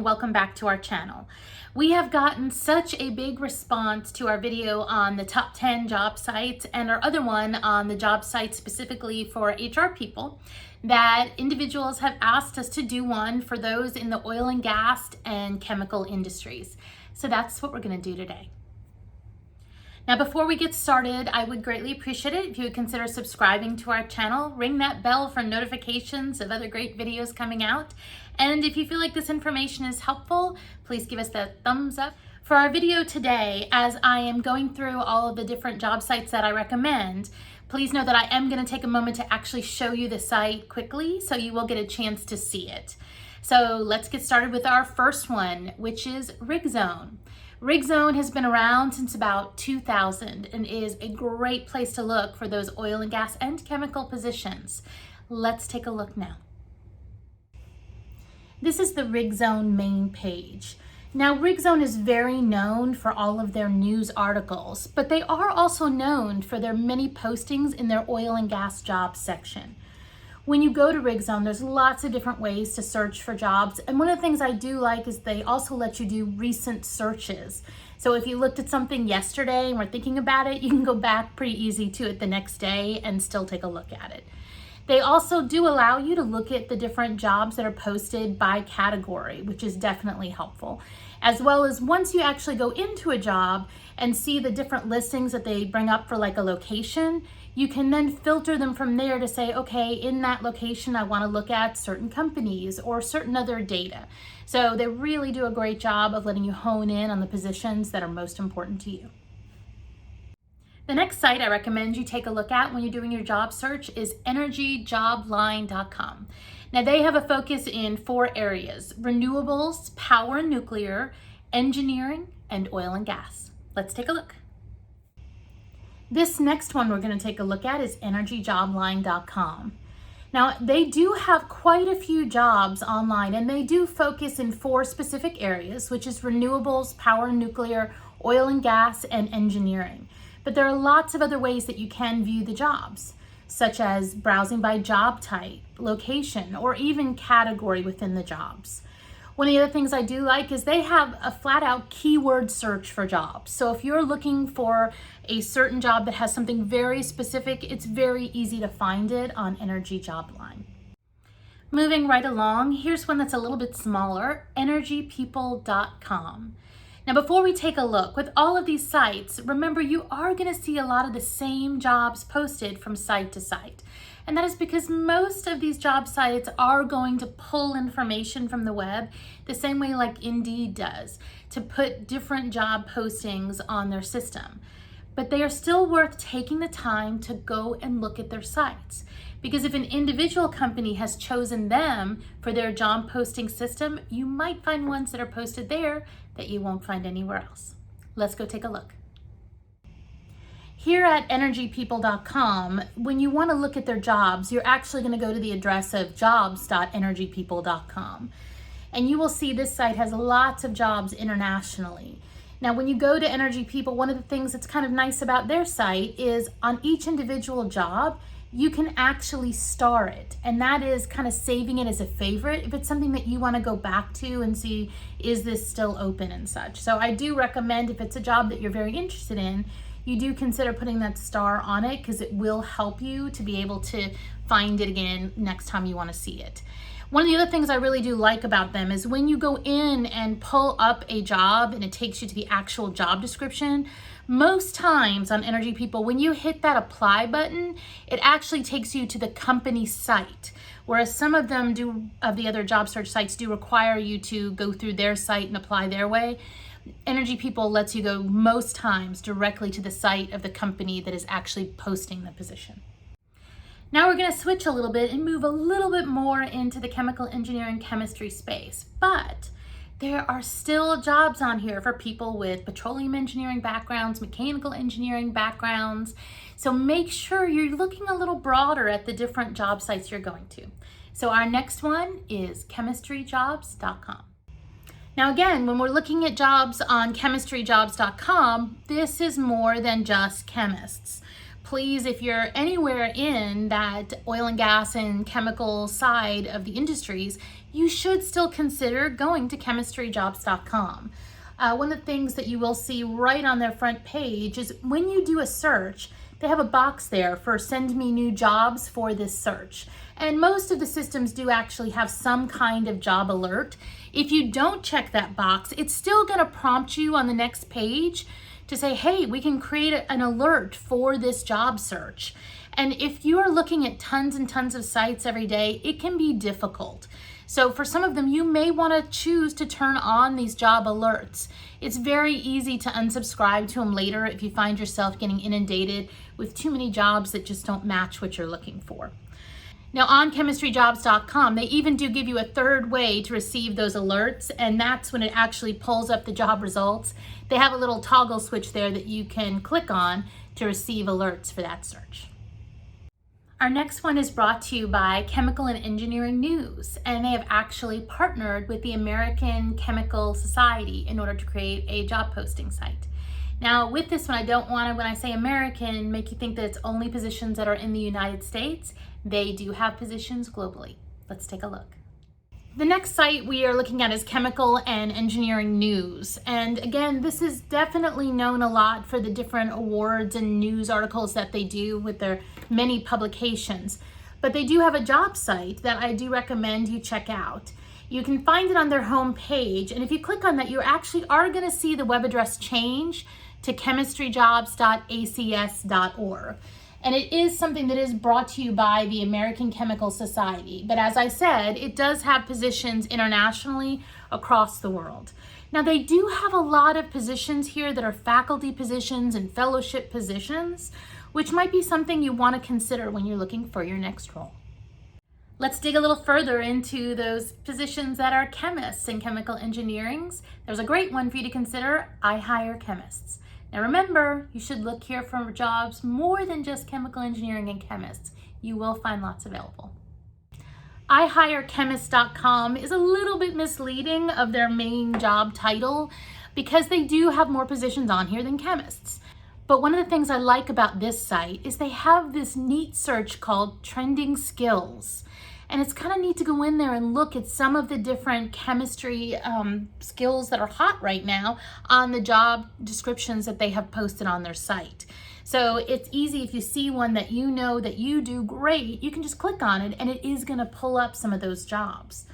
and welcome back to our channel. We have gotten such a big response to our video on the top 10 job sites and our other one on the job sites specifically for HR people that individuals have asked us to do one for those in the oil and gas and chemical industries. So that's what we're going to do today. Now, before we get started, I would greatly appreciate it if you would consider subscribing to our channel, ring that bell for notifications of other great videos coming out, and if you feel like this information is helpful, please give us that thumbs up. For our video today, as I am going through all of the different job sites that I recommend, please know that I am going to take a moment to actually show you the site quickly, so you will get a chance to see it. So let's get started with our first one, which is Rigzone. Rigzone has been around since about 2000 and is a great place to look for those oil and gas and chemical positions. Let's take a look now. This is the Rigzone main page. Now, Rigzone is very known for all of their news articles, but they are also known for their many postings in their oil and gas jobs section. When you go to Rigzone, there's lots of different ways to search for jobs. And one of the things I do like is they also let you do recent searches. So if you looked at something yesterday and were thinking about it, you can go back pretty easy to it the next day and still take a look at it. They also do allow you to look at the different jobs that are posted by category, which is definitely helpful. As well as once you actually go into a job and see the different listings that they bring up for like a location, you can then filter them from there to say, okay, in that location, I want to look at certain companies or certain other data. So they really do a great job of letting you hone in on the positions that are most important to you. The next site I recommend you take a look at when you're doing your job search is energyjobline.com. Now they have a focus in 4 areas: renewables, power and nuclear, engineering, and oil and gas. Let's take a look. This next one we're going to take a look at is energyjobline.com. Now, they do have quite a few jobs online, and they do focus in 4 specific areas, which is renewables, power and nuclear, oil and gas, and engineering. But there are lots of other ways that you can view the jobs, such as browsing by job type, location, or even category within the jobs. One of the other things I do like is they have a flat out keyword search for jobs. So if you're looking for a certain job that has something very specific, it's very easy to find it on Energy Jobline. Moving right along, here's one that's a little bit smaller, energypeople.com. Now, before we take a look, with all of these sites, remember you are going to see a lot of the same jobs posted from site to site. And that is because most of these job sites are going to pull information from the web the same way like Indeed does, to put different job postings on their system. But they are still worth taking the time to go and look at their sites. Because if an individual company has chosen them for their job posting system, you might find ones that are posted there that you won't find anywhere else. Let's go take a look. Here at energypeople.com, when you want to look at their jobs, you're actually going to go to the address of jobs.energypeople.com. And you will see this site has lots of jobs internationally. Now, when you go to Energy People, one of the things that's kind of nice about their site is on each individual job, you can actually star it. And that is kind of saving it as a favorite if it's something that you want to go back to and see, is this still open and such. So I do recommend, if it's a job that you're very interested in, you do consider putting that star on it, because it will help you to be able to find it again next time you want to see it. One of the other things I really do like about them is when you go in and pull up a job and it takes you to the actual job description, most times on Energy People, when you hit that apply button, it actually takes you to the company site. Whereas some of them of the other job search sites do require you to go through their site and apply their way. Energy People lets you go most times directly to the site of the company that is actually posting the position. Now we're going to switch a little bit and move a little bit more into the chemical engineering chemistry space, but there are still jobs on here for people with petroleum engineering backgrounds, mechanical engineering backgrounds. So make sure you're looking a little broader at the different job sites you're going to. So our next one is chemistryjobs.com. Now again, when we're looking at jobs on chemistryjobs.com, this is more than just chemists. please, if you're anywhere in that oil and gas and chemical side of the industries, you should still consider going to chemistryjobs.com. One of the things that you will see right on their front page is when you do a search, they have a box there for send me new jobs for this search. And most of the systems do actually have some kind of job alert. If you don't check that box, it's still going to prompt you on the next page to say, hey, we can create an alert for this job search. And if you are looking at tons and tons of sites every day, it can be difficult. So for some of them, you may want to choose to turn on these job alerts. It's very easy to unsubscribe to them later if you find yourself getting inundated with too many jobs that just don't match what you're looking for. Now on chemistryjobs.com, they even do give you a third way to receive those alerts, and that's when it actually pulls up the job results. They have a little toggle switch there that you can click on to receive alerts for that search. Our next one is brought to you by Chemical and Engineering News, and they have actually partnered with the American Chemical Society in order to create a job posting site. Now with this one, I don't want to, when I say American, make you think that it's only positions that are in the United States. They do have positions globally. Let's take a look. The next site we are looking at is Chemical and Engineering News. And again, this is definitely known a lot for the different awards and news articles that they do with their many publications. But they do have a job site that I do recommend you check out. You can find it on their home page, and if you click on that, you actually are going to see the web address change to chemistryjobs.acs.org. And it is something that is brought to you by the American Chemical Society. But as I said, it does have positions internationally across the world. Now they do have a lot of positions here that are faculty positions and fellowship positions, which might be something you want to consider when you're looking for your next role. Let's dig a little further into those positions that are chemists in chemical engineering. There's a great one for you to consider, IHireChemists. Now remember, you should look here for jobs more than just chemical engineering and chemists. You will find lots available. IHireChemists.com is a little bit misleading of their main job title because they do have more positions on here than chemists. But one of the things I like about this site is they have this neat search called Trending Skills. And it's kind of neat to go in there and look at some of the different chemistry skills that are hot right now on the job descriptions that they have posted on their site. So it's easy if you see one that you know that you do great, you can just click on it and it is going to pull up some of those jobs.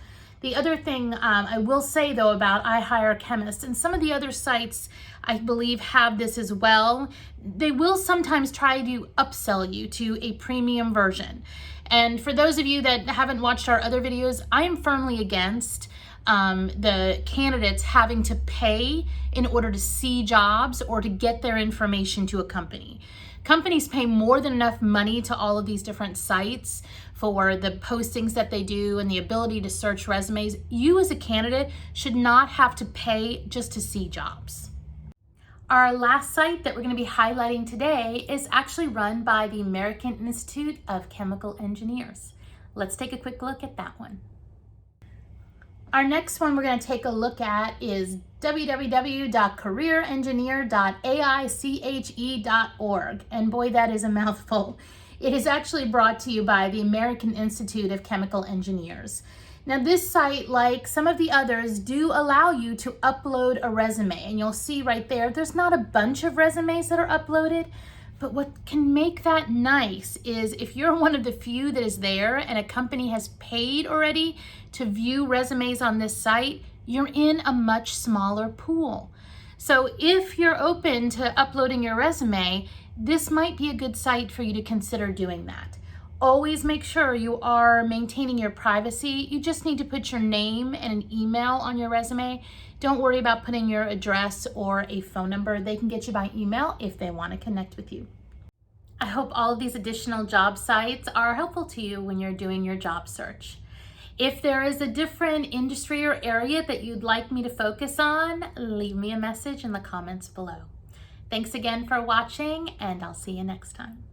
The other thing I will say though about IHireChemists, and some of the other sites I believe have this as well, they will sometimes try to upsell you to a premium version. And for those of you that haven't watched our other videos, I am firmly against the candidates having to pay in order to see jobs or to get their information to a company. Companies pay more than enough money to all of these different sites for the postings that they do and the ability to search resumes. You as a candidate should not have to pay just to see jobs. Our last site that we're going to be highlighting today is actually run by the American Institute of Chemical Engineers. Let's take a quick look at that one. Our next one we're going to take a look at is www.careerengineer.aiche.org. And boy, that is a mouthful. It is actually brought to you by the American Institute of Chemical Engineers. Now this site, like some of the others, do allow you to upload a resume, and you'll see right there, there's not a bunch of resumes that are uploaded, but what can make that nice is if you're one of the few that is there and a company has paid already to view resumes on this site, you're in a much smaller pool. So if you're open to uploading your resume, this might be a good site for you to consider doing that. Always make sure you are maintaining your privacy. You just need to put your name and an email on your resume. Don't worry about putting your address or a phone number. They can get you by email if they want to connect with you. I hope all of these additional job sites are helpful to you when you're doing your job search. If there is a different industry or area that you'd like me to focus on, leave me a message in the comments below. Thanks again for watching, and I'll see you next time.